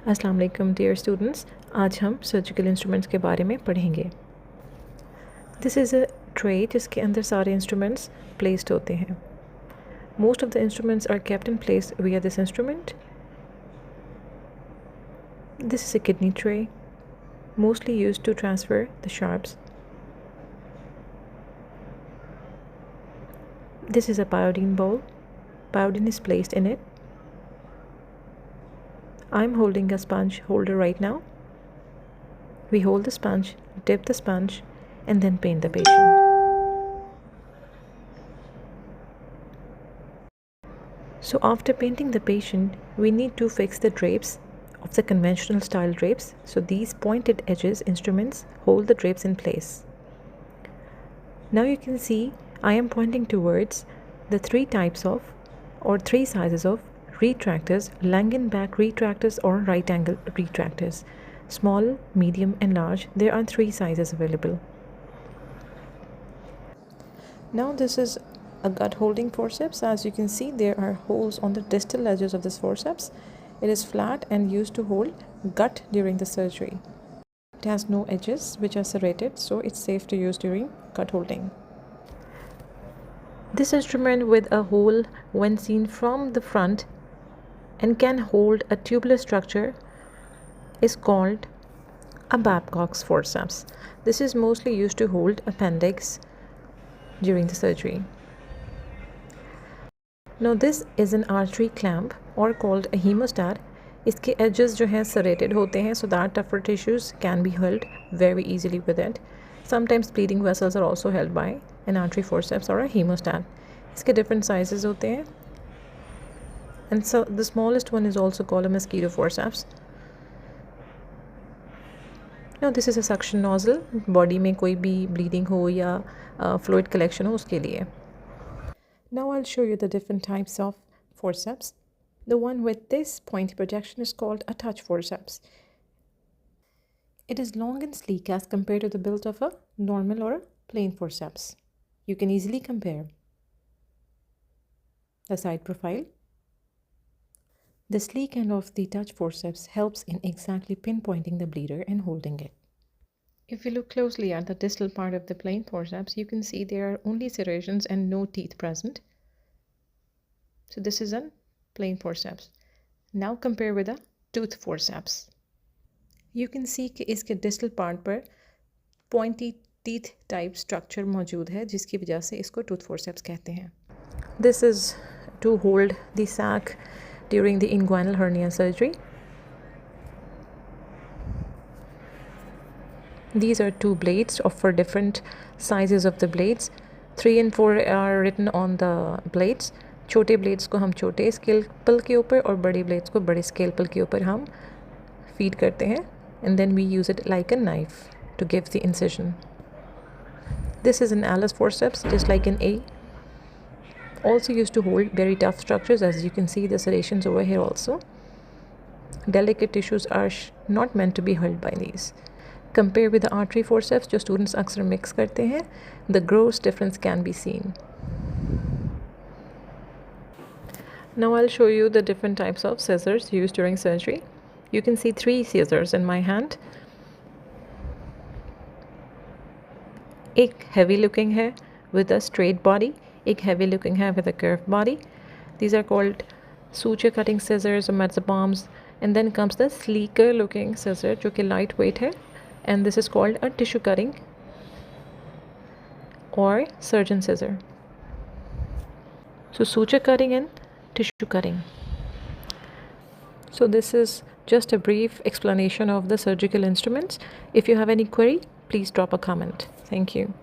अस्सलाम वालेकुम dear students, आज हम सर्जिकल इंस्ट्रूमेंट्स के बारे में पढ़ेंगे। दिस इज़ अ ट्रे जिसके अंदर सारे इंस्ट्रूमेंट्स प्लेस्ड होते हैं। Most of the instruments are kept in place via this instrument. This is a kidney tray mostly used to transfer the sharps. This is a pyodine bowl. Pyodine is placed in it. I'm holding a sponge holder right now. We hold the sponge, dip the sponge, and then paint the patient. So after painting the patient, we need to fix the drapes of the conventional style drapes. So these pointed edges instruments hold the drapes in place. Now you can see I am pointing towards the three types of or three sizes of retractors: Langenbach retractors or right angle retractors. Small, medium and large. There are three sizes available. Now this is a gut holding forceps. As you can see, there are holes on the distal edges of this forceps. It is flat and used to hold gut during the surgery. It has no edges which are serrated, so it's safe to use during gut holding. This instrument with a hole when seen from the front and can hold a tubular structure is called a Babcock's forceps. This is mostly used to hold appendix during the surgery. Now this is an artery clamp or called a hemostat. इसके edges जो हैं serrated होते हैं so that tougher tissues can be held very easily with it. Sometimes bleeding vessels are also held by an artery forceps or a hemostat. इसके different sizes होते हैं. And so the smallest one is also called a mosquito forceps. Now this is a suction nozzle. Body में कोई भी bleeding हो या fluid collection हो उसके लिए. Now I'll show you the different types of forceps. The one with this pointy projection is called a touch forceps. It is long and sleek as compared to the build of a normal or a plain forceps. You can easily compare the side profile. The sleek end of the touch forceps helps in exactly pinpointing the bleeder and holding it. If you look closely at the distal part of the plain forceps, you can see there are only serrations and no teeth present. So this is a plain forceps. Now compare with a tooth forceps. You can see कि इसके distal part पर pointy teeth type structure मौजूद है जिसकी वजह से इसको tooth forceps कहते हैं. This is to hold the sac during the inguinal hernia surgery. These are two blades for different sizes of the blades. 3 and 4 are written on the blades. छोटे blades को हम छोटे scalpel के ऊपर और बड़े blades को बड़े scalpel के ऊपर हम feed करते हैं, and then we use it like a knife to give the incision. This is an Alice forceps, just like an A. Also used to hold very tough structures. As you can see the serrations over here also. Delicate tissues are not meant to be held by these. Compare with the artery forceps जो students अक्सर mix करते हैं, the gross difference can be seen. Now I'll show you the different types of scissors used during surgery. You can see 3 scissors in my hand. एक heavy looking है with a straight body, एक heavy looking है with a curved body. These are called suture cutting scissors or mezzobombs. And then comes the sleeker looking scissor जो कि lightweight है, and this is called a tissue cutting or surgeon scissor. So suture cutting and tissue cutting. So this is just a brief explanation of the surgical instruments. If you have any query, please drop a comment. Thank you.